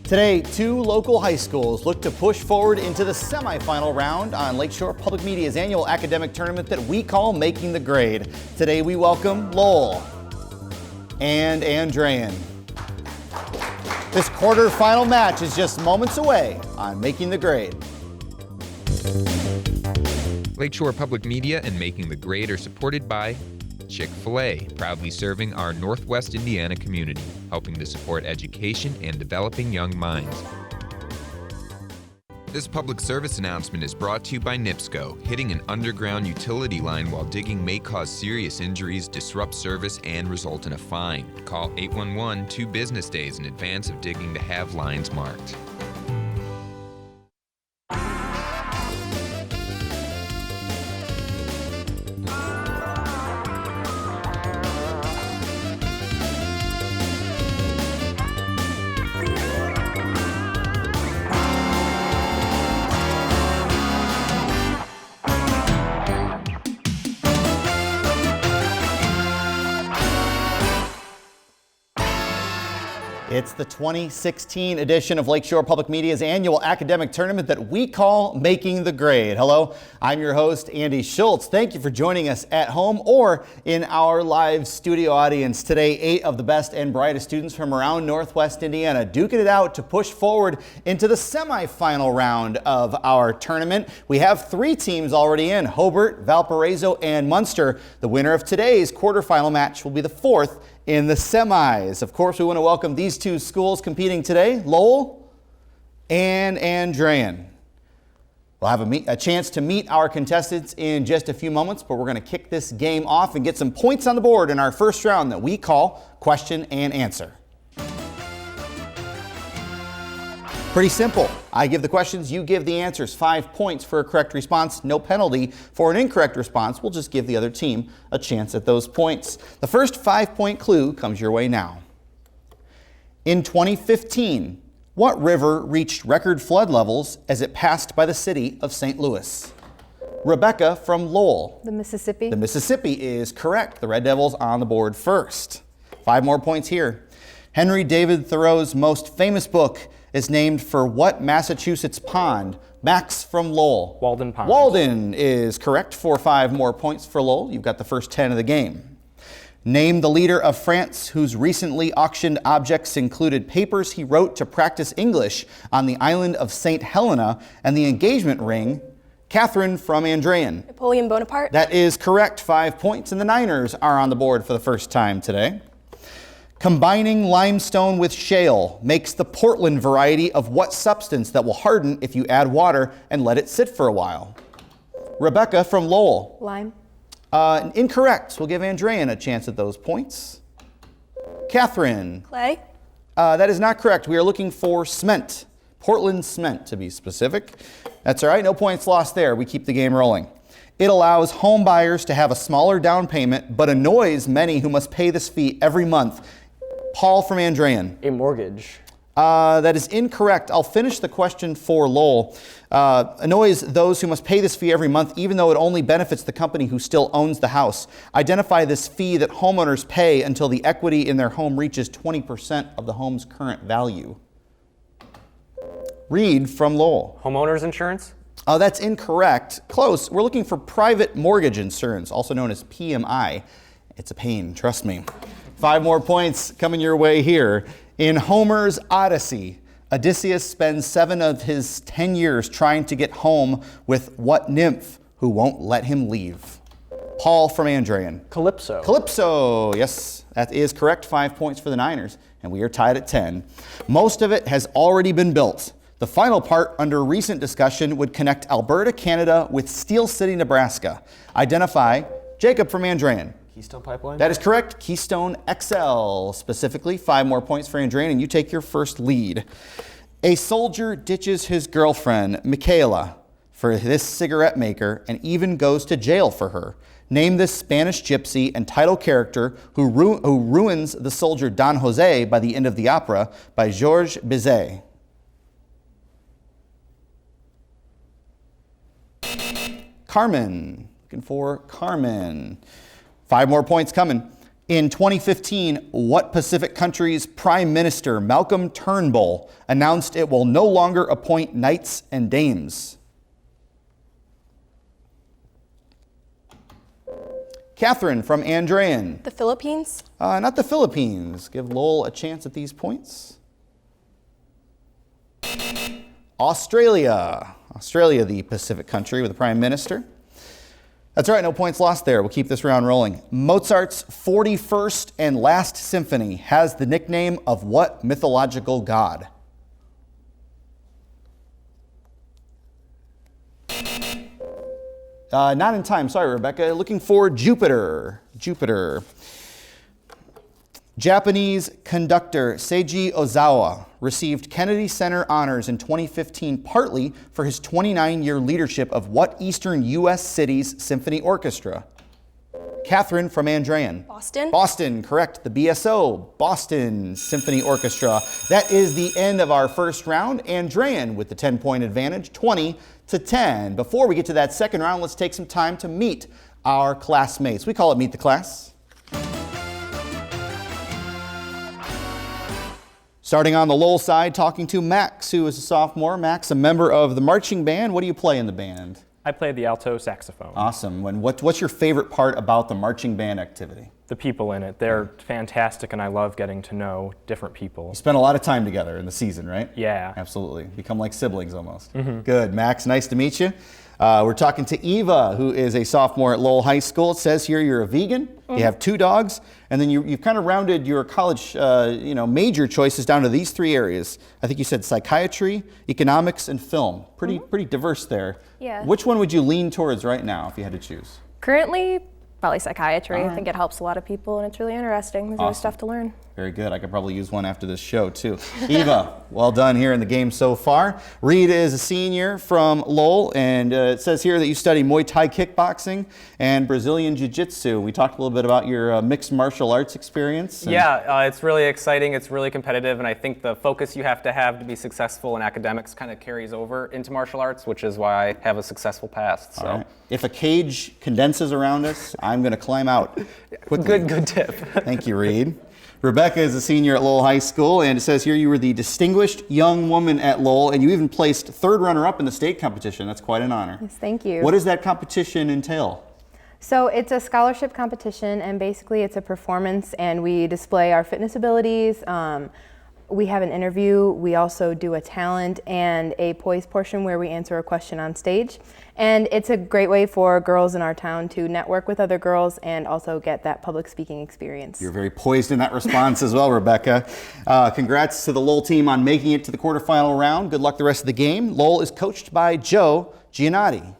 Today, two local high schools look to push forward into the semifinal round on Lakeshore Public Media's annual academic tournament that we call Making the Grade. Today we welcome Lowell and Andrean. This quarterfinal match is just moments away on Making the Grade. Lakeshore Public Media and Making the Grade are supported by Chick-fil-A, proudly serving our Northwest Indiana community, helping to support education and developing young minds. This public service announcement is brought to you by NIPSCO. Hitting an underground utility line while digging may cause serious injuries, disrupt service, and result in a fine. Call 811 2 business days in advance of digging to have lines marked. It's the 2016 edition of Lakeshore Public Media's annual academic tournament that we call Making the Grade. Hello, I'm your host, Andy Schultz. Thank you for joining us at home or in our live studio audience. Today, 8 of the best and brightest students from around Northwest Indiana duking it out to push forward into the semifinal round of our tournament. We have 3 teams already in: Hobart, Valparaiso, and Munster. The winner of today's quarterfinal match will be the 4th in the semis. Of course, we want to welcome these 2 schools competing today, Lowell and Andrean. We'll have a chance to meet our contestants in just a few moments, but we're going to kick this game off and get some points on the board in our first round that we call Question and Answer. Pretty simple. I give the questions, you give the answers. 5 points for a correct response, no penalty for an incorrect response. We'll just give the other team a chance at those points. The first 5-point clue comes your way now. In 2015, what river reached record flood levels as it passed by the city of St. Louis? Rebecca from Lowell. The Mississippi. The Mississippi is correct. The Red Devils on the board first. 5 more points here. Henry David Thoreau's most famous book is named for what Massachusetts pond? Max from Lowell. Walden Pond. Walden is correct for 5 more points for Lowell. You've got the first 10 of the game. Name the leader of France whose recently auctioned objects included papers he wrote to practice English on the island of St. Helena and the engagement ring. Catherine from Andrean. Napoleon Bonaparte. That is correct. 5 points, and the Niners are on the board for the first time today. Combining limestone with shale makes the Portland variety of what substance that will harden if you add water and let it sit for a while? Rebecca from Lowell. Lime. Incorrect. We'll give Andrean a chance at those points. Catherine. Clay. That is not correct. We are looking for cement. Portland cement, to be specific. That's all right. No points lost there. We keep the game rolling. It allows home buyers to have a smaller down payment, but annoys many who must pay this fee every month. Paul from Andrean. A mortgage. That is incorrect. I'll finish the question for Lowell. Annoys those who must pay this fee every month, even though it only benefits the company who still owns the house. Identify this fee that homeowners pay until the equity in their home reaches 20% of the home's current value. Reed from Lowell. Homeowners insurance. That's incorrect. Close. We're looking for private mortgage insurance, also known as PMI. It's a pain, trust me. 5 more points coming your way here. In Homer's Odyssey, Odysseus spends 7 of his 10 years trying to get home with what nymph who won't let him leave? Paul from Andrean. Calypso. Calypso, yes, that is correct. 5 points for the Niners, and we are tied at 10. Most of it has already been built. The final part, under recent discussion, would connect Alberta, Canada with Steel City, Nebraska. Identify Jacob from Andrean. Keystone Pipeline? That is correct. Keystone XL specifically. 5 more points for Andrean, and you take your first lead. A soldier ditches his girlfriend, Michaela, for this cigarette maker and even goes to jail for her. Name this Spanish gypsy and title character who ruins the soldier Don Jose by the end of the opera by Georges Bizet. Carmen. Looking for Carmen. 5 more points coming. In 2015, what Pacific country's Prime Minister, Malcolm Turnbull, announced it will no longer appoint knights and dames? Catherine from Andrean. The Philippines? Not the Philippines. Give Lowell a chance at these points. Australia. Australia, the Pacific country with a prime minister. That's all right, no points lost there. We'll keep this round rolling. Mozart's 41st and last symphony has the nickname of what mythological god? Not in time, sorry, Rebecca. Looking for Jupiter. Jupiter. Japanese conductor Seiji Ozawa received Kennedy Center honors in 2015 partly for his 29-year leadership of what eastern U.S. city's symphony orchestra? Catherine from Andrean. Boston? Boston, correct. The BSO, Boston Symphony Orchestra. That is the end of our first round. Andrean with the 10-point advantage, 20-10. Before we get to that second round, let's take some time to meet our classmates. We call it Meet the Class. Starting on the Lowell side, talking to Max, who is a sophomore. Max, a member of the marching band. What do you play in the band? I play the alto saxophone. Awesome. What's your favorite part about the marching band activity? The people in it, they're fantastic, and I love getting to know different people. You spend a lot of time together in the season, right? Yeah. Absolutely. Become like siblings almost. Good. Max, nice to meet you. We're talking to Eva, who is a sophomore at Lowell High School. It says here you're a vegan, you have 2 dogs, and then you've kind of rounded your college major choices down to these 3 areas. I think you said psychiatry, economics, and film. Pretty diverse there. Yeah. Which one would you lean towards right now if you had to choose? Currently, probably psychiatry. I think it helps a lot of people, and it's really interesting. There's always Awesome. stuff to learn. Very good. I could probably use one after this show, too. Eva, well done here in the game so far. Reed is a senior from Lowell, and it says here that you study Muay Thai kickboxing and Brazilian Jiu-Jitsu. We talked a little bit about your mixed martial arts experience. Yeah, it's really exciting, it's really competitive, and I think the focus you have to be successful in academics kind of carries over into martial arts, which is why I have a successful past. So. All right. If a cage condenses around us, I'm going to climb out quickly. Good tip. Thank you, Reed. Rebecca is a senior at Lowell High School, and it says here you were the distinguished young woman at Lowell, and you even placed 3rd runner-up in the state competition. That's quite an honor. Yes, thank you. What does that competition entail? So it's a scholarship competition, and basically it's a performance, and we display our fitness abilities. We have an interview. We also do a talent and a poise portion where we answer a question on stage. And it's a great way for girls in our town to network with other girls and also get that public speaking experience. You're very poised in that response as well, Rebecca. Congrats to the Lowell team on making it to the quarterfinal round. Good luck the rest of the game. Lowell is coached by Joe Giannotti.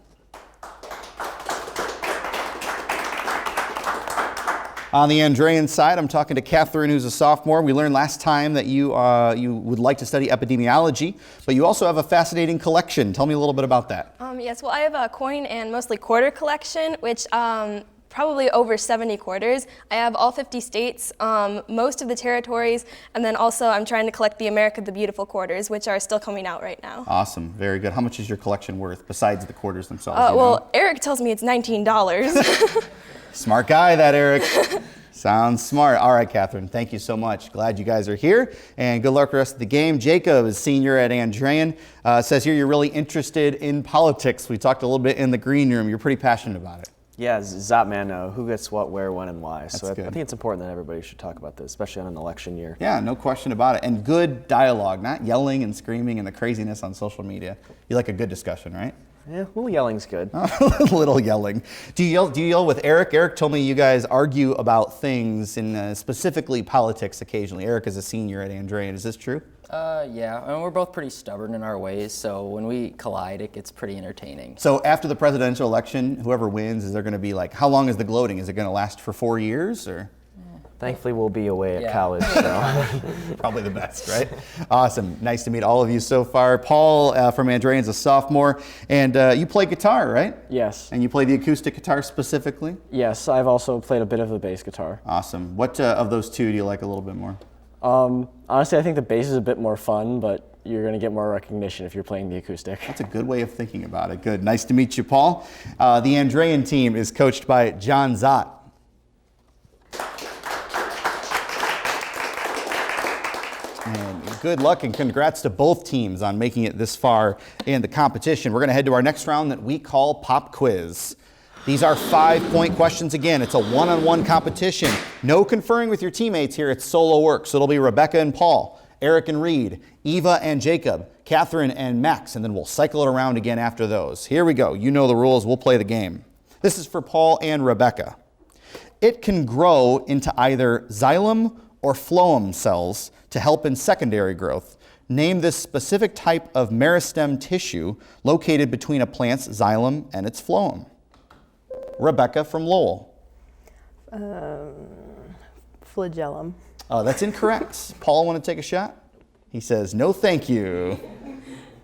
On the Andrean side, I'm talking to Catherine, who's a sophomore. We learned last time that you would like to study epidemiology, but you also have a fascinating collection. Tell me a little bit about that. Yes, well, I have a coin and mostly quarter collection, which probably over 70 quarters. I have all 50 states, most of the territories, and then also I'm trying to collect the America the Beautiful quarters, which are still coming out right now. Awesome, very good. How much is your collection worth besides the quarters themselves? Well, Eric tells me it's $19. Smart guy, that Eric. Sounds smart. All right, Catherine, thank you so much. Glad you guys are here, and good luck the rest of the game. Jacob is senior at Andrean. Says here you're really interested in politics. We talked a little bit in the green room. You're pretty passionate about it. Yeah, Zap man, who gets what, where, when, and why. So I good. think it's important that everybody should talk about this, especially on an election year. Yeah, no question about it. And good dialogue, not yelling and screaming and the craziness on social media. You like a good discussion, right? Yeah, a little yelling's good. A little yelling. Do you yell with Eric? Eric told me you guys argue about things, in specifically politics occasionally. Eric is a senior at Andrean. Is this true? Yeah, I mean, we're both pretty stubborn in our ways, so when we collide, it gets pretty entertaining. So after the presidential election, whoever wins, is there going to be like, how long is the gloating? Is it going to last for 4 years or? Thankfully, we'll be away at Yeah. college, so. Probably the best, right? Awesome. Nice to meet all of you so far. Paul from Andrean is a sophomore, and you play guitar, right? Yes. And you play the acoustic guitar specifically? Yes, I've also played a bit of the bass guitar. Awesome. What of those two do you like a little bit more? Honestly, I think the bass is a bit more fun, but you're going to get more recognition if you're playing the acoustic. That's a good way of thinking about it. Good. Nice to meet you, Paul. The Andrean team is coached by John Zott. And good luck and congrats to both teams on making it this far in the competition. We're going to head to our next round that we call Pop Quiz. These are 5-point questions again. It's a one-on-one competition. No conferring with your teammates here. It's solo work. So it'll be Rebecca and Paul, Eric and Reed, Eva and Jacob, Catherine and Max, and then we'll cycle it around again after those. Here we go. You know the rules. We'll play the game. This is for Paul and Rebecca. It can grow into either xylem or phloem cells to help in secondary growth. Name this specific type of meristem tissue located between a plant's xylem and its phloem. Rebecca from Lowell. Flagellum. Oh, that's incorrect. Paul, want to take a shot? He says, no thank you.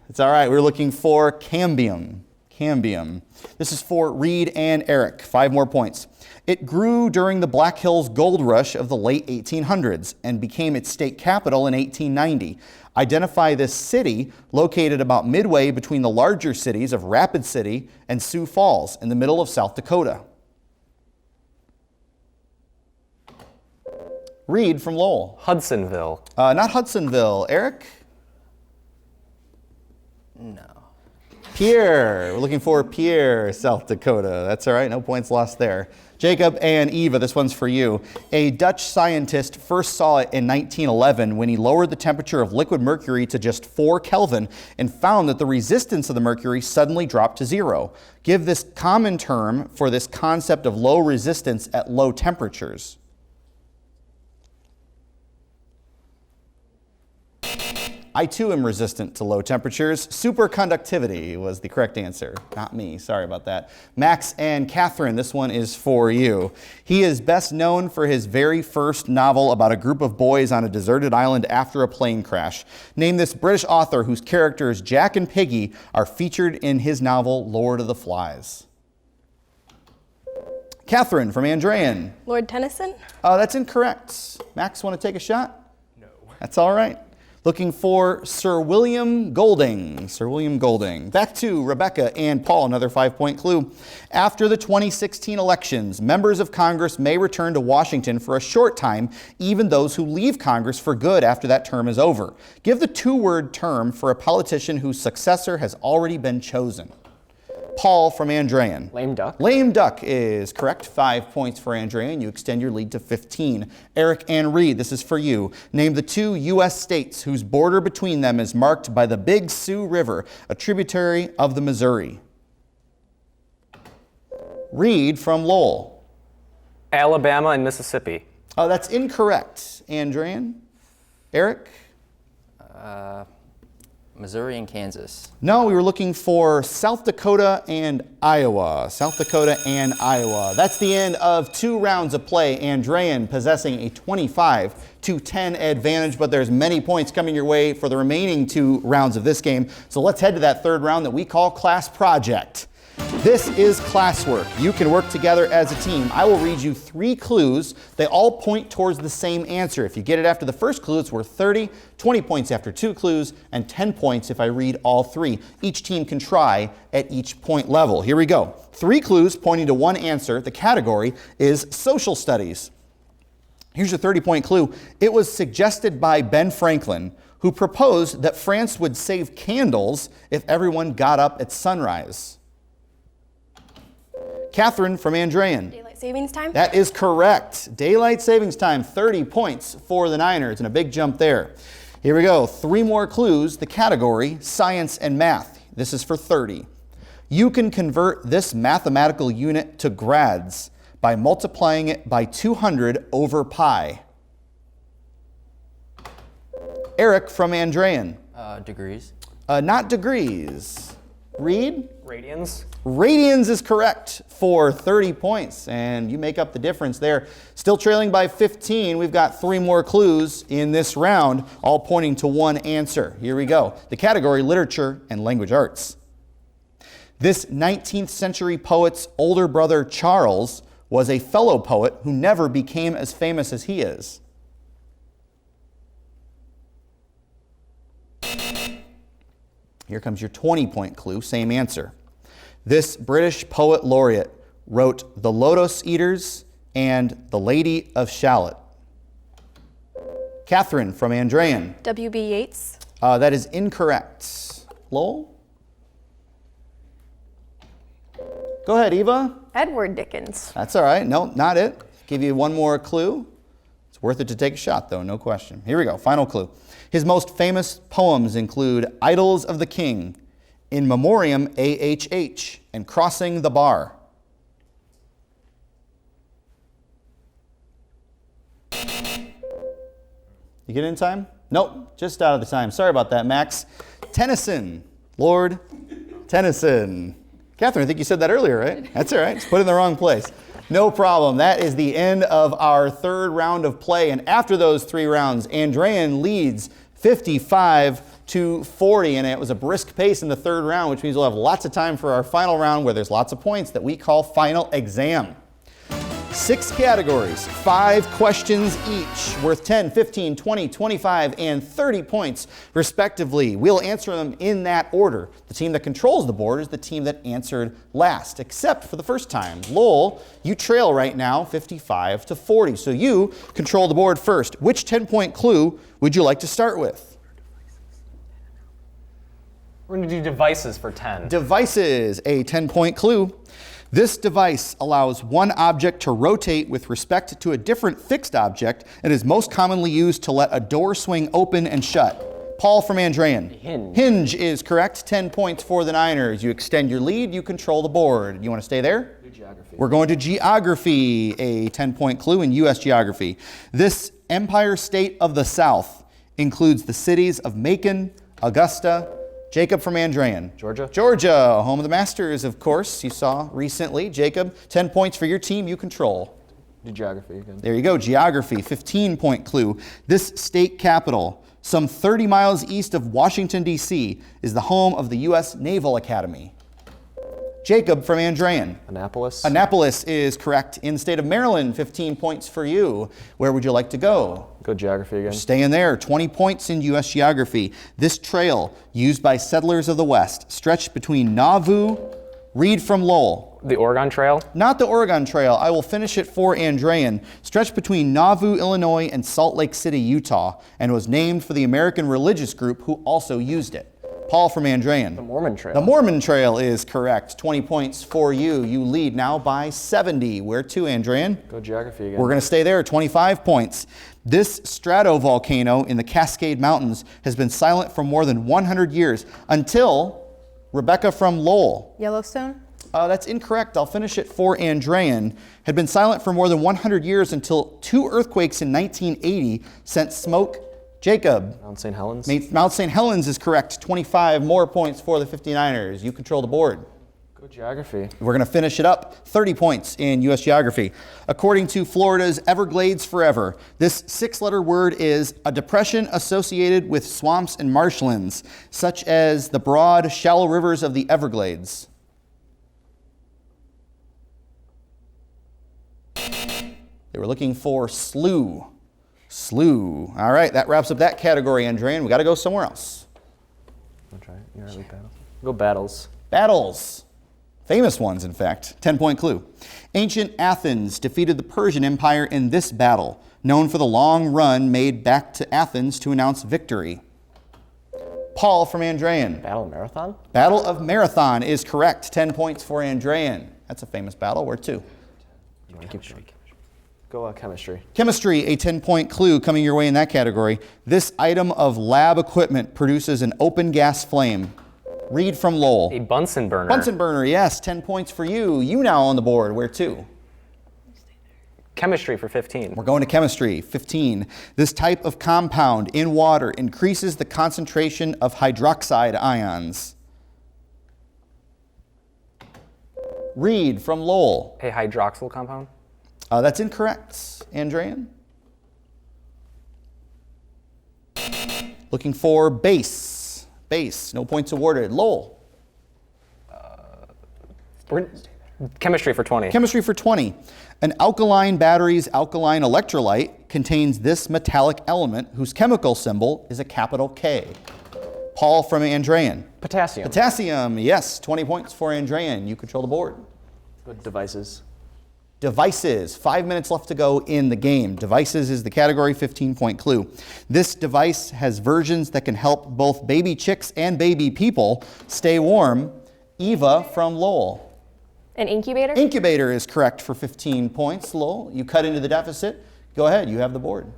It's all right. We're looking for cambium. Cambium. This is for Reed and Eric. 5 more points. It grew during the Black Hills gold rush of the late 1800s and became its state capital in 1890. Identify this city located about midway between the larger cities of Rapid City and Sioux Falls in the middle of South Dakota. Reed from Lowell. Hudsonville. Not Hudsonville. Eric? No. Pierre. We're looking for Pierre, South Dakota. That's all right. No points lost there. Jacob and Eva, this one's for you. A Dutch scientist first saw it in 1911 when he lowered the temperature of liquid mercury to just 4 Kelvin and found that the resistance of the mercury suddenly dropped to 0. Give this common term for this concept of low resistance at low temperatures. I too am resistant to low temperatures. Superconductivity was the correct answer. Not me, sorry about that. Max and Catherine, this one is for you. He is best known for his very first novel about a group of boys on a deserted island after a plane crash. Name this British author whose characters Jack and Piggy are featured in his novel Lord of the Flies. Catherine from Andrean. Lord Tennyson? That's incorrect. Max, want to take a shot? No. That's all right. Looking for Sir William Golding. Sir William Golding. Back to Rebecca and Paul, another 5-point clue. After the 2016 elections, members of Congress may return to Washington for a short time, even those who leave Congress for good after that term is over. Give the 2-word term for a politician whose successor has already been chosen. Paul from Andrean. Lame duck. Lame duck is correct. 5 points for Andrean. You extend your lead to 15. Eric and Reed, this is for you. Name the 2 U.S. states whose border between them is marked by the Big Sioux River, a tributary of the Missouri. Reed from Lowell. Alabama and Mississippi. Oh, that's incorrect. Andrean? Eric? Missouri and Kansas. No, we were looking for South Dakota and Iowa. South Dakota and Iowa. That's the end of 2 rounds of play. Andrean possessing a 25-10 advantage, but there's many points coming your way for the remaining 2 rounds of this game. So let's head to that 3rd round that we call Class Project. This is classwork. You can work together as a team. I will read you 3 clues. They all point towards the same answer. If you get it after the first clue, it's worth 30, 20 points after 2 clues, and 10 points if I read all 3. Each team can try at each point level. Here we go. 3 clues pointing to one answer. The category is social studies. Here's your 30-point clue. It was suggested by Ben Franklin, who proposed that France would save candles if everyone got up at sunrise. Catherine from Andrean. Daylight savings time? That is correct. Daylight savings time, 30 points for the Niners, and a big jump there. Here we go. 3 more clues. The category, science and math. This is for 30. You can convert this mathematical unit to grads by multiplying it by 200 over pi. Eric from Andrean. Degrees. Not degrees. Reed? Radians. Radians is correct for 30 points, and you make up the difference there. Still trailing by 15. We've got 3 more clues in this round, all pointing to one answer. Here we go. The category, literature and language arts. This 19th century poet's older brother, Charles, was a fellow poet who never became as famous as he is. Here comes your 20-point clue, same answer. This British poet laureate wrote The Lotus Eaters and The Lady of Shalott. Catherine from Andrean. W.B. Yeats. That is incorrect. Lowell? Go ahead, Eva. Edward Dickens. That's all right. No, not it. Give you one more clue. It's worth it to take a shot, though, no question. Here we go. Final clue. His most famous poems include Idylls of the King, In Memoriam AHH, and Crossing the Bar. You get in time? Nope, just out of the time. Sorry about that, Max. Tennyson. Lord Tennyson. Catherine, I think you said that earlier, right? That's all right. Just put it in the wrong place. No problem. That is the end of our third round of play. And after those 3 rounds, Andrean leads 55-40. And it was a brisk pace in the third round, which means we'll have lots of time for our final round where there's lots of points that we call final exam. 6 categories, 5 questions each, worth 10, 15, 20, 25, and 30 points, respectively. We'll answer them in that order. The team that controls the board is the team that answered last, except for the first time. Lowell, you trail right now, 55-40, so you control the board first. Which 10-point clue would you like to start with? We're going to do devices for 10. Devices, a 10-point clue. This device allows one object to rotate with respect to a different fixed object and is most commonly used to let a door swing open and shut. Paul from Andrean. Hinge. Hinge is correct. 10 points for the Niners. You extend your lead, you control the board. You want to stay there? Geography. We're going to geography, a 10-point clue in U.S. geography. This Empire State of the South includes the cities of Macon, Augusta, Jacob from Andrean. Georgia. Georgia, home of the Masters, of course, you saw recently. Jacob, 10 points for your team you control. Do geography again. There you go, geography, 15-point clue. This state capital, some 30 miles east of Washington, D.C., is the home of the U.S. Naval Academy. Jacob from Andrean. Annapolis. Annapolis is correct. In the state of Maryland, 15 points for you. Where would you like to go? Go geography again. Stay in there, 20 points in U.S. geography. This trail, used by settlers of the West, stretched between Nauvoo, read from Lowell. The Oregon Trail. Not the Oregon Trail. I will finish it for Andrean. Stretched between Nauvoo, Illinois, and Salt Lake City, Utah, and was named for the American religious group who also used it. Paul from Andrean. The Mormon Trail. The Mormon Trail is correct. 20 points for you. You lead now by 70. Where to, Andrean? Go geography again. We're going to stay there, 25 points. This stratovolcano in the Cascade Mountains has been silent for more than 100 years until Rebecca from Lowell. Yellowstone? That's incorrect. I'll finish it for Andrean. Had been silent for more than 100 years until 2 earthquakes in 1980 sent smoke. Jacob. Mount St. Helens. Mount St. Helens is correct. 25 more points for the 59ers. You control the board. Go geography. We're going to finish it up. 30 points in U.S. geography. According to Florida's Everglades Forever, this 6-letter word is a depression associated with swamps and marshlands, such as the broad, shallow rivers of the Everglades. They were looking for slough. Slough. All right, that wraps up that category, Andrean. We got to go somewhere else. I'll try it. You're right with battles. Go battles. Battles. Famous ones, in fact. 10-point clue. Ancient Athens defeated the Persian Empire in this battle, known for the long run made back to Athens to announce victory. Paul from Andrean. Battle of Marathon? Battle of Marathon is correct. 10 points for Andrean. That's a famous battle. Where to? You want to keep Go chemistry. Chemistry, a 10-point clue coming your way in that category. This item of lab equipment produces an open gas flame. Read from Lowell. A Bunsen burner. Bunsen burner, yes. 10 points for you. You now on the board. Where to? Chemistry for 15. We're going to chemistry. 15. This type of compound in water increases the concentration of hydroxide ions. Read from Lowell. A hydroxyl compound. That's incorrect. Andrean? Looking for base. Base. No points awarded. Lowell. Chemistry for 20. Chemistry for 20. An alkaline battery's alkaline electrolyte contains this metallic element whose chemical symbol is a capital K. Paul from Andrean. Devices, 5 minutes left to go in the game. Devices is the category, 15-point clue. This device has versions that can help both baby chicks and baby people stay warm. Eva from Lowell. An incubator? Incubator is correct for 15 points. Lowell, you cut into the deficit. Go ahead, you have the board.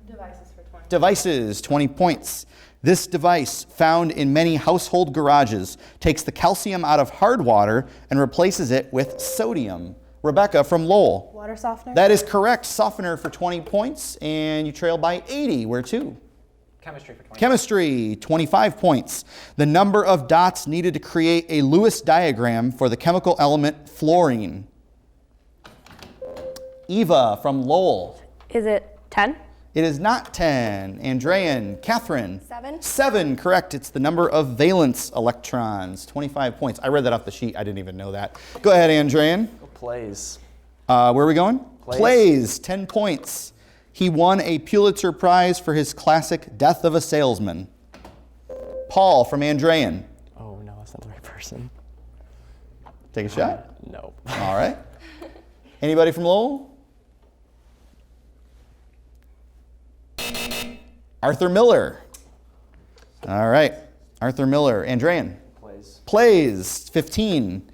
Devices for 20. Devices, 20 points. This device, found in many household garages, takes the calcium out of hard water and replaces it with sodium. Rebecca from Lowell. Water softener? That is correct. Softener for 20 points, and you trail by 80. Where to? Chemistry for 20. Chemistry, 25 points. The number of dots needed to create a Lewis diagram for the chemical element fluorine. Eva from Lowell. Is it 10? It is not 10. Andrean, Catherine. 7. 7, correct. It's the number of valence electrons, 25 points. I read that off the sheet. I didn't even know that. Go ahead, Andrean. Plays. Where are we going? Plays. 10 points. He won a Pulitzer Prize for his classic Death of a Salesman. Paul from Andrean. Oh, no, that's not the right person. Take a shot. No. All right. Anybody from Lowell? Arthur Miller. All right. Arthur Miller. Andrean. Plays, 15.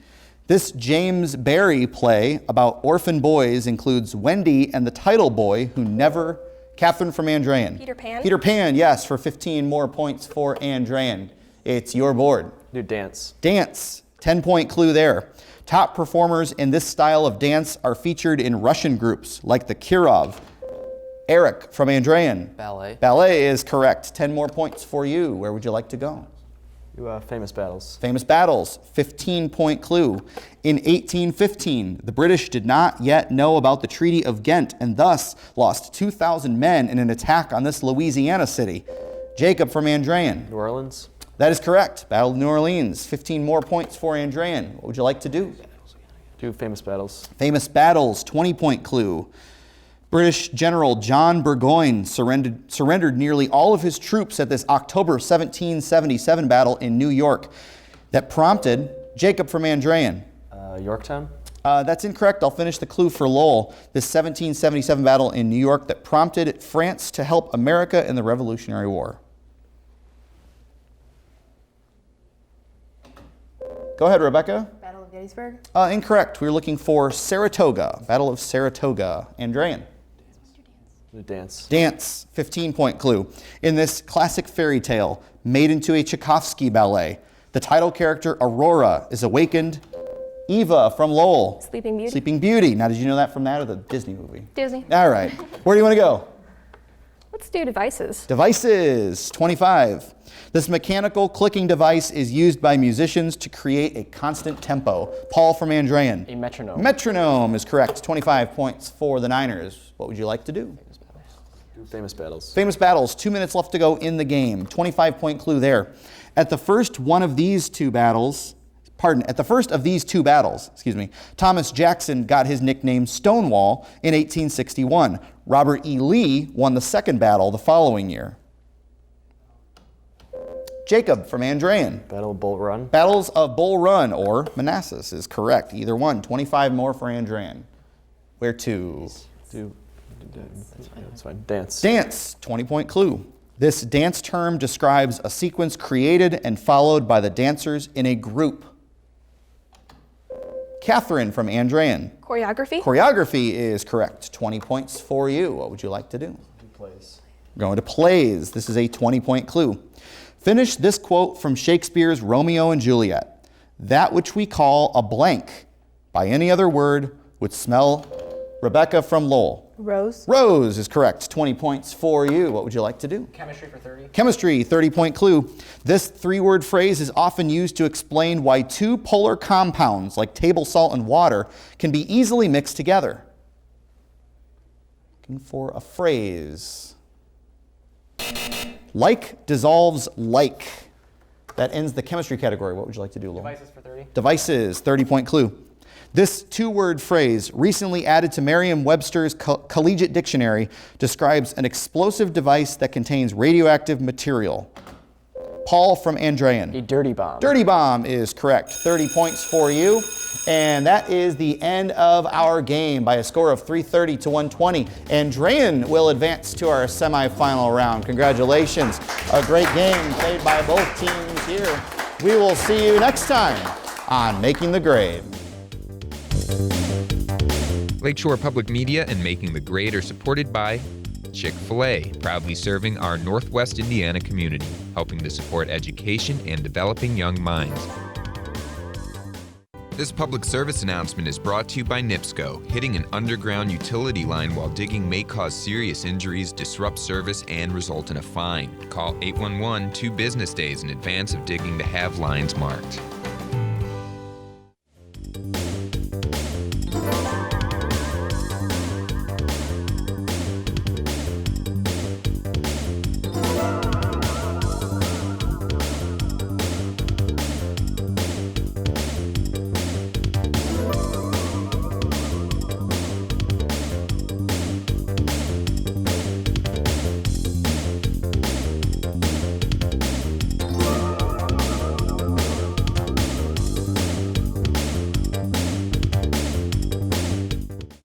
This James Barrie play about orphan boys includes Wendy and the title boy who never... Catherine from Andrean. Peter Pan? Peter Pan, yes, for 15 more points for Andrean. It's your board. Do dance. Dance, 10-point clue there. Top performers in this style of dance are featured in Russian groups like the Kirov. Eric from Andrean. Ballet. Ballet is correct. 10 more points for you. Where would you like to go? Do famous battles. Famous battles, 15-point clue. In 1815, the British did not yet know about the Treaty of Ghent and thus lost 2,000 men in an attack on this Louisiana city. Jacob from Andrean. New Orleans. That is correct. Battle of New Orleans. 15 more points for Andrean. What would you like to do? Do famous battles. Famous battles, 20-point clue. British General John Burgoyne surrendered nearly all of his troops at this October 1777 battle in New York that prompted Jacob from Andrean. Yorktown. That's incorrect. I'll finish the clue for Lowell. This 1777 battle in New York that prompted France to help America in the Revolutionary War. Go ahead, Rebecca. Battle of Gettysburg? Incorrect. We were looking for Saratoga. Battle of Saratoga. Andrean. Do dance. Dance, 15-point clue. In this classic fairy tale, made into a Tchaikovsky ballet, the title character Aurora is awakened. Eva from Lowell. Sleeping Beauty? Sleeping Beauty. Now, did you know that from that or the Disney movie? Disney. All right. Where do you want to go? Let's do devices. Devices, 25. This mechanical clicking device is used by musicians to create a constant tempo. Paul from Andrean. A metronome. Metronome is correct. 25 points for the Niners. What would you like to do? Do famous battles. Famous battles, 2 minutes left to go in the game. 25-point clue there. At the first of these two battles, Thomas Jackson got his nickname Stonewall in 1861. Robert E. Lee won the second battle the following year. Jacob from Andrean. Battle of Bull Run. Battles of Bull Run or Manassas is correct. Either one. 25 more for Andrean. Where to? That's fine. Dance. Dance, 20-point clue. This dance term describes a sequence created and followed by the dancers in a group. Catherine from Andrean. Choreography? Choreography is correct. 20 points for you. What would you like to do? Plays. Going to plays. This is a 20-point clue. Finish this quote from Shakespeare's Romeo and Juliet. That which we call a blank by any other word would smell. Rebecca from Lowell. Rose? Rose is correct. 20 points for you. What would you like to do? Chemistry for 30. Chemistry, 30-point clue. This three-word phrase is often used to explain why two polar compounds, like table salt and water, can be easily mixed together. Looking for a phrase. Like dissolves like. That ends the chemistry category. What would you like to do, Lowell? Devices for 30. Devices, 30-point clue. This two-word phrase, recently added to Merriam-Webster's Collegiate Dictionary, describes an explosive device that contains radioactive material. Paul from Andrean. A dirty bomb. Dirty bomb is correct. 30 points for you. And that is the end of our game by a score of 330 to 120. Andrean will advance to our semifinal round. Congratulations. A great game played by both teams here. We will see you next time on Making the Grade. Lakeshore Public Media and Making the Grade are supported by Chick-fil-A, proudly serving our Northwest Indiana community, helping to support education and developing young minds. This public service announcement is brought to you by NIPSCO. Hitting an underground utility line while digging may cause serious injuries, disrupt service, and result in a fine. Call 811 2 business days in advance of digging to have lines marked.